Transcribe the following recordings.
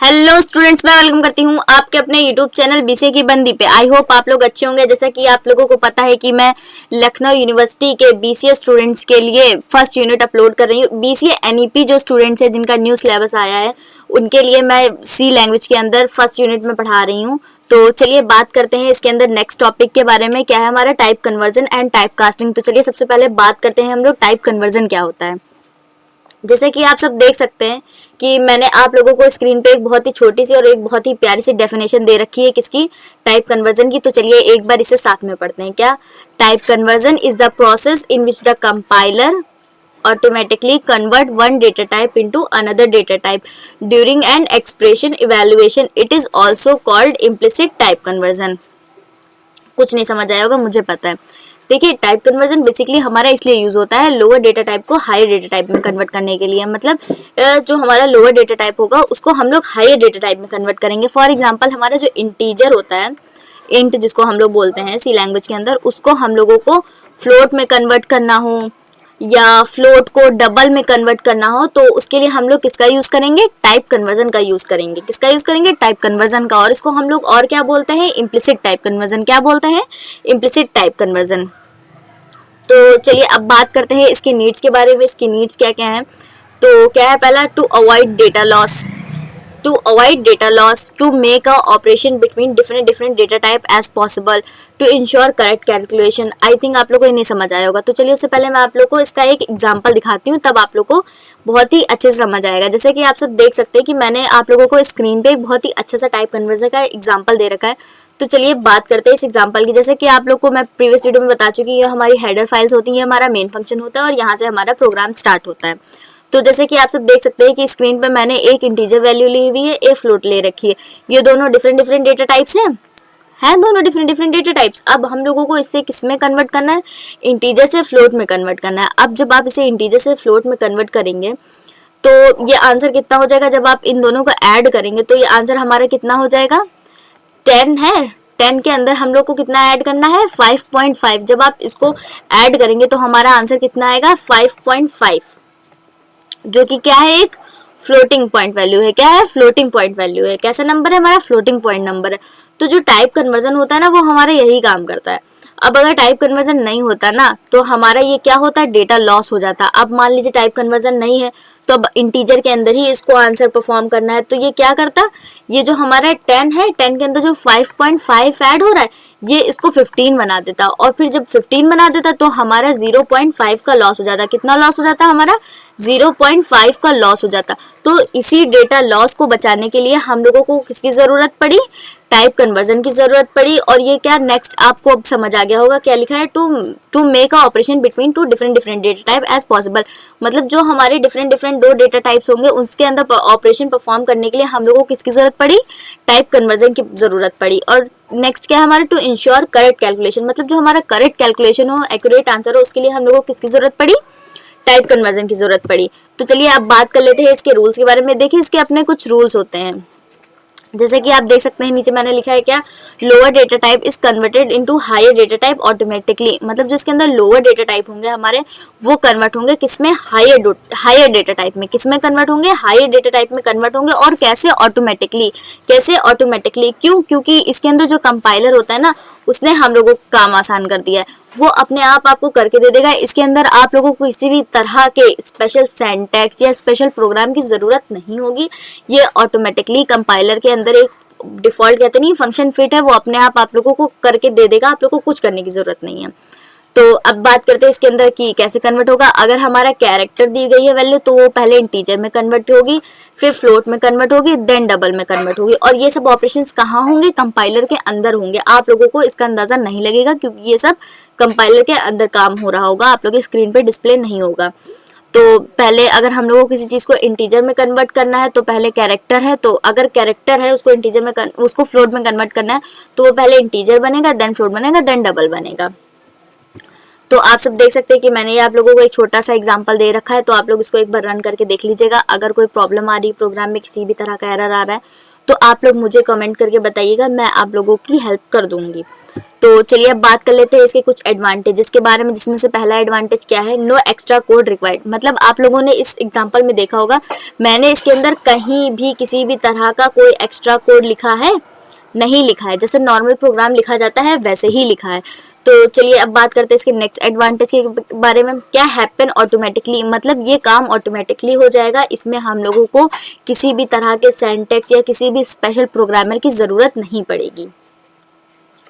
Hello students, मैं welcome करती हूँ आपके अपने यूट्यूब चैनल बीसीए की बंदी पे। आई होप आप लोग अच्छे होंगे। जैसा कि आप लोगों को पता है कि मैं लखनऊ यूनिवर्सिटी के बीसीए स्टूडेंट्स के लिए फर्स्ट यूनिट अपलोड कर रही हूँ। बीसीए एनईपी जो स्टूडेंट्स है जिनका न्यू सिलेबस आया है उनके लिए मैं सी लैंग्वेज के अंदर फर्स्ट यूनिट में पढ़ा रही हूँ। तो चलिए बात करते हैं इसके अंदर नेक्स्ट टॉपिक के बारे में, क्या है हमारा type conversion and type casting. तो चलिए सबसे पहले बात करते हैं हम लोग टाइप कन्वर्जन क्या होता है। जैसे कि आप सब देख सकते हैं कि मैंने आप लोगों को स्क्रीन पे एक बहुत ही छोटी सी और एक बहुत ही प्यारी सी डेफिनेशन दे रखी है किसकी, टाइप कन्वर्जन की। तो चलिए एक बार इसे साथ में पढ़ते हैं। क्या, type conversion is the process in which the compiler automatically convert one data type into another data type during an expression evaluation. It is also called implicit type conversion. कुछ नहीं समझ आया होगा, मुझे पता है। देखिए, टाइप कन्वर्जन बेसिकली हमारा इसलिए यूज होता है लोअर डेटा टाइप को हायर डेटा टाइप में कन्वर्ट करने के लिए। मतलब जो हमारा लोअर डेटा टाइप होगा उसको हम लोग हायर डेटा टाइप में कन्वर्ट करेंगे। फॉर एग्जांपल, हमारा जो इंटीजर होता है, इंट जिसको हम लोग बोलते हैं सी लैंग्वेज के अंदर, उसको हम लोगों को फ्लोट में कन्वर्ट करना हो या फ्लोट को डबल में कन्वर्ट करना हो तो उसके लिए हम लोग किसका यूज करेंगे, टाइप कन्वर्जन का यूज करेंगे। किसका यूज करेंगे, टाइप कन्वर्जन का। और इसको हम लोग और क्या बोलते हैं, इम्प्लिसिट टाइप कन्वर्जन। क्या बोलते हैं, इम्प्लिसिट टाइप कन्वर्जन। तो चलिए अब बात करते हैं इसके नीड्स के बारे में। इसकी नीड्स क्या क्या है, तो क्या है पहला, to avoid data loss. To avoid data loss, to make a operation between different data type as possible, to ensure correct calculation. I think आप लोगों को ये नहीं समझ आया होगा। तो चलिए उससे पहले मैं आप लोगों को इसका एक एग्जांपल दिखाती हूँ, तब आप लोगों को बहुत ही अच्छे से समझ आएगा। जैसे कि आप सब देख सकते हैं कि मैंने आप लोगों को स्क्रीन पे एक बहुत ही अच्छा सा टाइप कन्वर्जन का एग्जाम्पल दे रखा है। तो चलिए बात करते हैं इस एग्जाम्पल की। जैसे कि आप लोग को मैं प्रीवियस वीडियो में बता चुकी हूँ, ये हमारी हेडर फाइल्स होती है, हमारा मेन फंक्शन होता है और यहाँ से हमारा प्रोग्राम स्टार्ट होता है। तो जैसे कि आप सब देख सकते हैं कि स्क्रीन पे मैंने एक इंटीजर वैल्यू ली हुई है, एक फ्लोट ले रखी है। ये दोनों डिफरेंट डेटा टाइप्स हैं दोनों डिफरेंट डेटा टाइप्स। अब हम लोगों को इससे किस में कन्वर्ट करना है, इंटीजर से फ्लोट में कन्वर्ट करना है। अब जब आप इसे इंटीजर से फ्लोट में कन्वर्ट करेंगे तो ये आंसर कितना हो जाएगा, जब आप इन दोनों को ऐड करेंगे तो ये आंसर हमारा कितना हो जाएगा, 10 है। 10 के अंदर हम लोग को कितना ऐड करना है, 5.5। जब आप इसको ऐड करेंगे तो हमारा आंसर कितना आएगा, 5.5, जो कि क्या है, एक फ्लोटिंग पॉइंट वैल्यू है। क्या है, फ्लोटिंग पॉइंट वैल्यू है। कैसा नंबर है हमारा, फ्लोटिंग पॉइंट नंबर है। तो जो टाइप कन्वर्जन होता है ना, वो हमारा यही काम करता है। अब अगर टाइप कन्वर्जन नहीं होता ना तो हमारा ये क्या होता है, डेटा लॉस हो जाता। अब मान लीजिए टाइप कन्वर्जन नहीं है तो अब इंटीजर के अंदर ही इसको आंसर परफॉर्म करना है, तो ये क्या करता, ये जो हमारा 10 है, 10 के अंदर जो 5.5 ऐड हो रहा है ये इसको 15 बना देता। और फिर जब 15 बना देता तो हमारा 0.5 का लॉस हो जाता। कितना लॉस हो जाता हमारा, 0.5 का लॉस हो जाता। तो इसी डेटा लॉस को बचाने के लिए हम लोगों को किसकी जरूरत पड़ी, टाइप कन्वर्जन की जरूरत पड़ी। और ये क्या, नेक्स्ट आपको अब समझ आ गया होगा क्या लिखा है, to make a operation between two different data type as possible. मतलब जो हमारे डिफरेंट दो डेटा टाइप्स होंगे उसके अंदर ऑपरेशन परफॉर्म करने के लिए हम लोगों को किसकी जरूरत पड़ी, टाइप कन्वर्जन की जरूरत पड़ी। और नेक्स्ट क्या है हमारा, टू इंश्योर करेक्ट कैलकुलेशन। मतलब जो हमारा करेक्ट कैलकुलेशन हो, एक्यूरेट आंसर हो, उसके लिए हम लोगों को किसकी जरूरत पड़ी, टाइप कन्वर्जन की जरूरत पड़ी। तो चलिए अब बात कर लेते हैं इसके रूल्स के बारे में। देखिए इसके अपने कुछ रूल्स होते हैं। जैसे कि आप देख सकते हैं नीचे मैंने लिखा है क्या, lower data type is converted into higher data type automatically. मतलब जो इसके अंदर लोअर डेटा टाइप होंगे हमारे, वो कन्वर्ट होंगे किसमें, हायर डेटा टाइप में। किसमें कन्वर्ट होंगे, हायर डेटा टाइप में कन्वर्ट होंगे। और कैसे, ऑटोमेटिकली। कैसे ऑटोमेटिकली, क्यों, क्योंकि इसके अंदर जो कंपाइलर होता है ना, उसने हम लोगों को काम आसान कर दिया है। वो अपने आप आपको करके दे देगा। इसके अंदर आप लोगों को किसी भी तरह के स्पेशल सिंटैक्स या स्पेशल प्रोग्राम की जरूरत नहीं होगी। ये ऑटोमेटिकली कंपाइलर के अंदर एक डिफॉल्ट कहते नहीं, फंक्शन फिट है, वो अपने आप लोगों को करके दे देगा। आप लोगों को कुछ करने की जरूरत नहीं है। तो अब बात करते हैं इसके अंदर कि कैसे कन्वर्ट होगा। अगर हमारा कैरेक्टर दी गई है वैल्यू तो वो पहले इंटीजर में कन्वर्ट होगी, फिर फ्लोट में कन्वर्ट होगी, देन डबल में कन्वर्ट होगी। और ये सब ऑपरेशंस कहाँ होंगे, कंपाइलर के अंदर होंगे। आप लोगों को इसका अंदाजा नहीं लगेगा क्योंकि ये सब कंपाइलर के अंदर काम हो रहा होगा, आप लोग की स्क्रीन पे डिस्प्ले नहीं होगा। तो पहले अगर हम लोगों को किसी चीज को इंटीजर में कन्वर्ट करना है तो पहले कैरेक्टर है, तो अगर कैरेक्टर है उसको इंटीजर में उसको फ्लोट में कन्वर्ट करना है तो वो पहले इंटीजर बनेगा, देन फ्लोट बनेगा, देन डबल बनेगा। तो आप सब देख सकते हैं कि मैंने ये आप लोगों को एक छोटा सा एग्जांपल दे रखा है, तो आप लोग इसको एक बार रन करके देख लीजिएगा। अगर कोई प्रॉब्लम आ रही है प्रोग्राम में, किसी भी तरह का एरर आ रहा है तो आप लोग मुझे कमेंट करके बताइएगा, मैं आप लोगों की हेल्प कर दूंगी। तो चलिए अब बात कर लेते हैं इसके कुछ एडवांटेजेस के बारे में, जिसमें से पहला एडवांटेज क्या है, नो एक्स्ट्रा कोड रिक्वायर्ड। मतलब आप लोगों ने इस एग्जांपल में देखा होगा, मैंने इसके अंदर कहीं भी किसी भी तरह का कोई एक्स्ट्रा कोड लिखा है नहीं लिखा है, जैसे नॉर्मल प्रोग्राम लिखा जाता है वैसे ही लिखा है। तो चलिए अब बात करते हैं इसके नेक्स्ट एडवांटेज के बारे में, क्या हैपन ऑटोमेटिकली, मतलब ये काम ऑटोमेटिकली हो जाएगा, इसमें हम लोगों को किसी भी तरह के सिंटैक्स या किसी भी स्पेशल प्रोग्रामर की ज़रूरत नहीं पड़ेगी।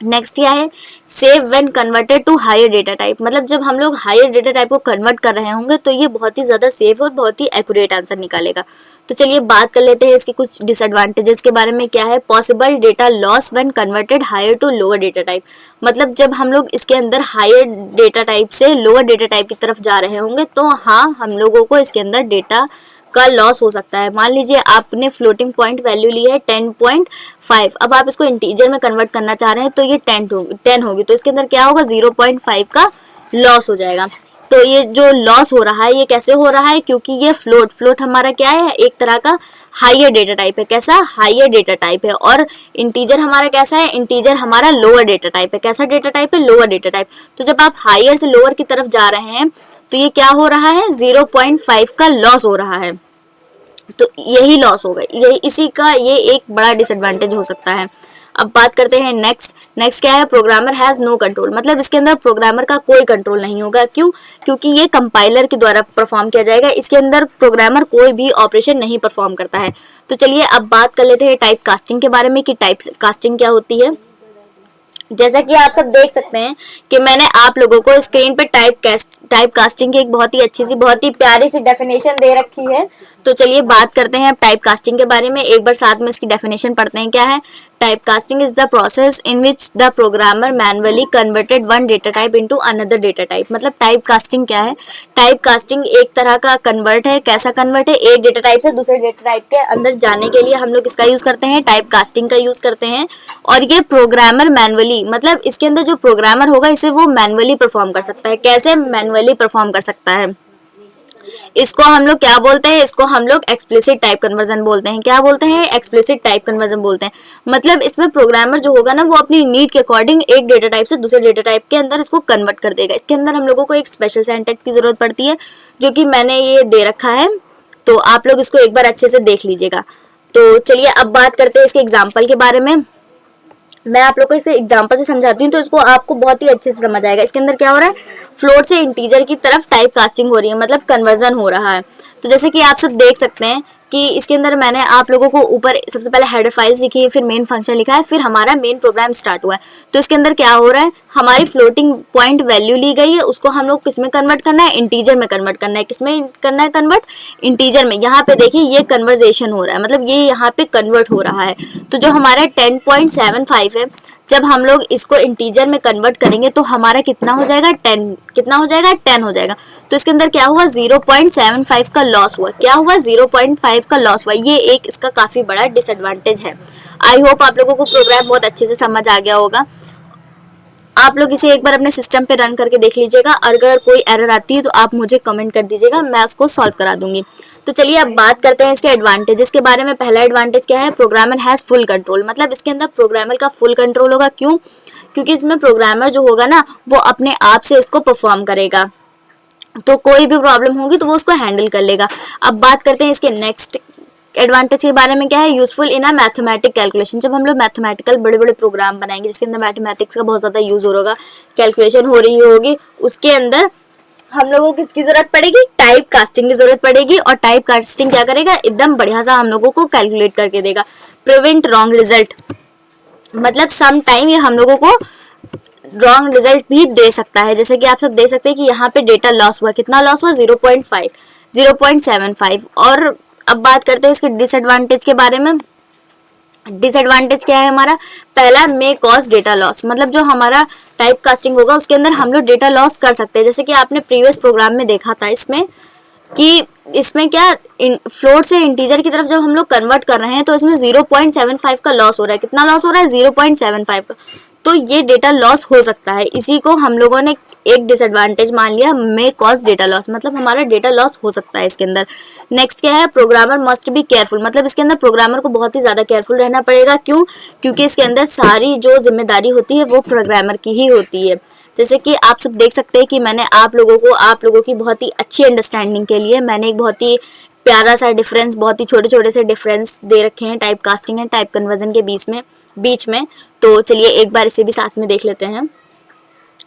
नेक्स्ट क्या है, save when converted to higher data type. मतलब जब हम लोग हायर डेटा टाइप को कन्वर्ट कर रहे होंगे तो ये बहुत ही ज़्यादा सेफ और बहुत ही एक्यूरेट आंसर निकालेगा। तो चलिए बात कर लेते हैं इसके कुछ डिसएडवांटेजेस के बारे में। क्या है, possible data loss when converted higher to lower data type. मतलब जब हम लोग इसके अंदर हायर डेटा टाइप से लोअर डेटा टाइप की तरफ जा रहे होंगे तो हाँ, हम लोगों को इसके अंदर डेटा का लॉस हो सकता है। मान लीजिए आपने फ्लोटिंग पॉइंट वैल्यू ली है 10.5, अब आप इसको इंटीजर में कन्वर्ट करना चाह रहे हैं तो ये 10 होगी, तो इसके अंदर क्या होगा, 0.5 का लॉस हो जाएगा। तो ये जो लॉस हो रहा है ये कैसे हो रहा है, क्योंकि ये फ्लोट हमारा क्या है, एक तरह का हायर डेटा टाइप है। कैसा, हायर डेटा टाइप है। और इंटीजर हमारा कैसा है, इंटीजर हमारा लोअर डेटा टाइप है। कैसा डेटा टाइप है, लोअर डेटा टाइप। तो जब आप हायर से लोअर की तरफ जा रहे हैं तो ये क्या हो रहा है, 0.5 का लॉस हो रहा है। तो यही लॉस होगा, यही इसी का ये एक बड़ा डिसएडवांटेज हो सकता है। अब बात करते हैं नेक्स्ट क्या है, प्रोग्रामर हैज नो कंट्रोल। मतलब इसके अंदर प्रोग्रामर का कोई कंट्रोल नहीं होगा। क्यों, क्योंकि ये कंपाइलर के द्वारा परफॉर्म किया जाएगा, इसके अंदर प्रोग्रामर कोई भी ऑपरेशन नहीं परफॉर्म करता है। तो चलिए अब बात कर लेते हैं टाइप कास्टिंग के बारे में कि टाइप कास्टिंग क्या होती है। जैसा कि आप सब देख सकते हैं कि मैंने आप लोगों को स्क्रीन पे टाइप कास्टिंग की एक बहुत ही अच्छी सी, बहुत ही प्यारी सी डेफिनेशन दे रखी है। तो चलिए बात करते हैं अब टाइप कास्टिंग के बारे में, एक बार साथ में इसकी डेफिनेशन पढ़ते हैं। क्या है, type casting is the process in which the programmer manually converted one data type into another data type. मतलब टाइप कास्टिंग क्या है, टाइप कास्टिंग एक तरह का कन्वर्ट है। कैसा कन्वर्ट है, एक डेटा टाइप से दूसरे डेटा टाइप के अंदर जाने के लिए हम लोग इसका यूज करते हैं, टाइप कास्टिंग का यूज करते हैं। और ये प्रोग्रामर मैनुअली, मतलब इसके अंदर जो प्रोग्रामर होगा इसे वो मैनुअली परफॉर्म कर सकता है। कैसे मैनुअली परफॉर्म कर सकता है, इसको हम लोग क्या बोलते हैं, इसको हम लोग एक्सप्लिसिट टाइप कन्वर्जन बोलते हैं। क्या बोलते हैं, एक्सप्लिसिट टाइप कन्वर्जन बोलते हैं। मतलब इसमें प्रोग्रामर जो होगा ना वो अपनी नीड के अकॉर्डिंग एक डेटा टाइप से दूसरे डेटा टाइप के अंदर इसको कन्वर्ट कर देगा। इसके अंदर हम लोगों को एक स्पेशल सिंटैक्स की जरूरत पड़ती है, जो कि मैंने ये दे रखा है, तो आप लोग इसको एक बार अच्छे से देख लीजिएगा। तो चलिए अब बात करते हैं इसके एग्जाम्पल के बारे में। मैं आप लोग को इसके एग्जांपल से समझाती हूँ तो इसको आपको बहुत ही अच्छे से समझ आएगा। इसके अंदर क्या हो रहा है, फ्लोट से इंटीजर की तरफ टाइप कास्टिंग हो रही है, मतलब कन्वर्जन हो रहा है। तो जैसे कि आप सब देख सकते हैं कि इसके अंदर मैंने आप लोगों को ऊपर सबसे पहले हेडर फाइल्स लिखी है, फिर मेन फंक्शन लिखा है, फिर हमारा मेन प्रोग्राम स्टार्ट हुआ है। तो इसके अंदर क्या हो रहा है, हमारी फ्लोटिंग पॉइंट वैल्यू ली गई है, उसको हम लोग किस में कन्वर्ट करना है, इंटीजर में कन्वर्ट करना है। किस में करना है कन्वर्ट, इंटीजर में। यहाँ पे देखिए ये कन्वर्जेशन हो रहा है, मतलब ये यहाँ पे कन्वर्ट हो रहा है। तो जो हमारा 10.75 है, जब हम लोग इसको इंटीजर में कन्वर्ट करेंगे तो हमारा कितना हो जाएगा, 10। कितना हो जाएगा, 10 हो जाएगा। तो इसके अंदर क्या हुआ, 0.75 का लॉस हुआ। क्या हुआ, 0.5 का लॉस हुआ। ये एक इसका काफी बड़ा डिसएडवांटेज है। आई होप आप लोगों को प्रोग्राम बहुत अच्छे से समझ आ गया होगा। आप लोग इसे एक बार अपने सिस्टम पे रन करके देख लीजिएगा। अगर कोई एरर आती है तो आप मुझे कमेंट कर दीजिएगा, मैं उसको सॉल्व करा दूंगी। तो चलिए अब बात करते हैं इसके एडवांटेजेस के बारे में। पहला एडवांटेज क्या है, प्रोग्रामर हैज फुल कंट्रोल। मतलब इसके अंदर प्रोग्रामर का फुल कंट्रोल होगा। क्यों, क्योंकि इसमें प्रोग्रामर जो होगा ना वो अपने आप से इसको परफॉर्म करेगा, तो कोई भी प्रॉब्लम होगी तो वो उसको हैंडल कर लेगा। अब बात करते हैं इसके नेक्स्ट एडवांटेज के बारे में। क्या है, useful in a mathematic calculation. जब हम लोग मैथमेटिकल बड़े बड़े प्रोग्राम बनाएंगे जिसके अंदर मैथमेटिक्स का बहुत ज्यादा यूज हो रहा होगा, कैलकुलेशन हो रही होगी, उसके अंदर हम लोगों को किसकी जरूरत पड़ेगी, टाइप कास्टिंग की जरूरत पड़ेगी। और टाइप कास्टिंग क्या करेगा, एकदम बढ़िया सा हम लोगों को कैलकुलेट करके देगा। प्रिवेंट रॉन्ग रिजल्ट, मतलब सम टाइम ये हम लोगों को रॉन्ग रिजल्ट भी दे सकता है। जैसे कि आप सब देख सकते हैं कि यहाँ पे डेटा लॉस हुआ। कितना लॉस हुआ, 0.5, 0.75। और अब बात करते हैं इसके डिसएडवांटेज के बारे में। डिसएडवांटेज क्या है हमारा, पहला मे कॉज डेटा लॉस। मतलब जो हमारा टाइप कास्टिंग होगा उसके अंदर हम लोग डेटा लॉस कर सकते हैं। जैसे कि आपने प्रीवियस प्रोग्राम में देखा था इसमें कि इसमें क्या फ्लोट से इंटीजर की तरफ जब हम लोग कन्वर्ट कर रहे हैं तो इसमें 0.75 का लॉस हो रहा है। कितना लॉस हो रहा है, 0.75 का। तो ये डेटा लॉस हो सकता है, इसी को हम लोगों ने एक डिसएडवांटेज मान लिया मे कॉज डेटा लॉस, मतलब हमारा डेटा लॉस हो सकता है इसके अंदर। नेक्स्ट क्या है, प्रोग्रामर मस्ट बी केयरफुल, मतलब इसके अंदर प्रोग्रामर को बहुत ही ज़्यादा केयरफुल रहना पड़ेगा। क्यों? क्योंकि इसके अंदर सारी जो जिम्मेदारी होती है वो प्रोग्रामर की ही होती है। जैसे कि आप सब देख सकते हैं कि मैंने आप लोगों की बहुत ही अच्छी अंडरस्टैंडिंग के लिए मैंने एक बहुत ही प्यारा सा डिफरेंस, बहुत ही छोटे छोटे से डिफरेंस दे रखे हैं type casting and type conversion के बीच में। तो चलिए एक बार इसे भी साथ में देख लेते हैं।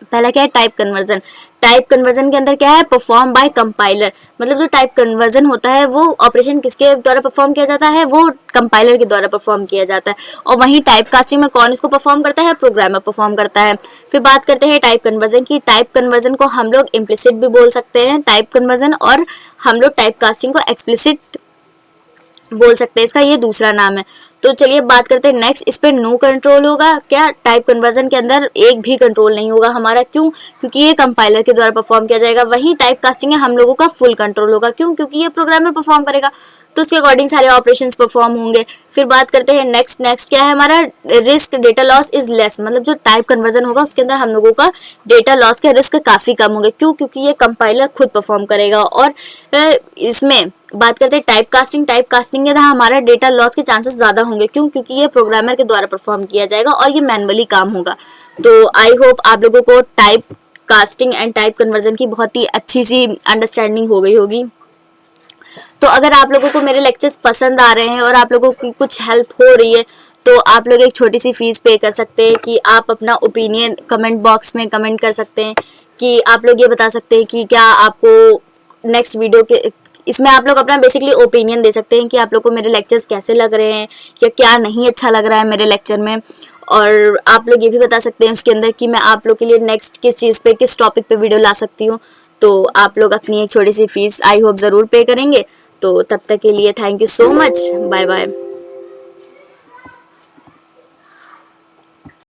पहला क्या है, टाइप कन्वर्जन। टाइप कन्वर्जन के अंदर क्या है, परफॉर्म बाय कंपाइलर, मतलब जो टाइप कन्वर्जन होता है वो ऑपरेशन किसके द्वारा परफॉर्म किया जाता है, वो कंपाइलर के द्वारा परफॉर्म किया जाता है। और वहीं टाइप कास्टिंग में कौन इसको परफॉर्म करता है, प्रोग्रामर परफॉर्म करता है। फिर बात करते हैं टाइप कन्वर्जन की। टाइप कन्वर्जन को हम लोग इम्प्लिसिट भी बोल सकते हैं टाइप कन्वर्जन, और हम लोग टाइप कास्टिंग को एक्सप्लिसिट बोल सकते हैं, इसका ये दूसरा नाम है। तो चलिए बात करते हैं नेक्स्ट, इस पे नो कंट्रोल होगा क्या, टाइप कन्वर्जन के अंदर एक भी कंट्रोल नहीं होगा हमारा। क्यों? क्योंकि ये कंपाइलर के द्वारा परफॉर्म किया जाएगा। वहीं टाइप कास्टिंग है हम लोगों का फुल कंट्रोल होगा। क्यों? क्योंकि ये प्रोग्रामर परफॉर्म करेगा, तो उसके अकॉर्डिंग सारे ऑपरेशंस परफॉर्म होंगे। फिर बात करते हैं नेक्स्ट क्या है हमारा, risk data loss is less, मतलब जो टाइप कन्वर्जन होगा उसके अंदर हम लोगों का डेटा लॉस के रिस्क काफी कम होंगे। क्यों? क्योंकि ये कंपाइलर खुद परफॉर्म करेगा। और इसमें बात करते हैं टाइप कास्टिंग के अंदर हमारा डेटा लॉस के चांसेस ज्यादा होंगे। क्यों? क्योंकि ये प्रोग्रामर के द्वारा परफॉर्म किया जाएगा और ये मैनुअली काम होगा। तो आई होप आप लोगों को type casting and type conversion की बहुत ही अच्छी सी अंडरस्टैंडिंग हो गई होगी। तो अगर आप लोगों को मेरे लेक्चर्स पसंद आ रहे हैं और आप लोगों की कुछ हेल्प हो रही है तो आप लोग एक छोटी सी फीस पे कर सकते हैं कि आप अपना ओपिनियन कमेंट बॉक्स में कमेंट कर सकते हैं, कि आप लोग ये बता सकते हैं कि क्या आपको नेक्स्ट वीडियो के इसमें आप लोग अपना बेसिकली ओपिनियन दे सकते हैं कि आप लोग को मेरे लेक्चर्स कैसे लग रहे हैं या क्या नहीं अच्छा लग रहा है मेरे लेक्चर में। और आप लोग ये भी बता सकते हैं उसके अंदर कि मैं आप लोग के लिए नेक्स्ट किस चीज़ पे, किस टॉपिक पे वीडियो ला सकती हूँ। तो आप लोग अपनी एक छोटी सी फीस आई होप ज़रूर पे करेंगे। तो तब तक के लिए thank you so much, bye bye.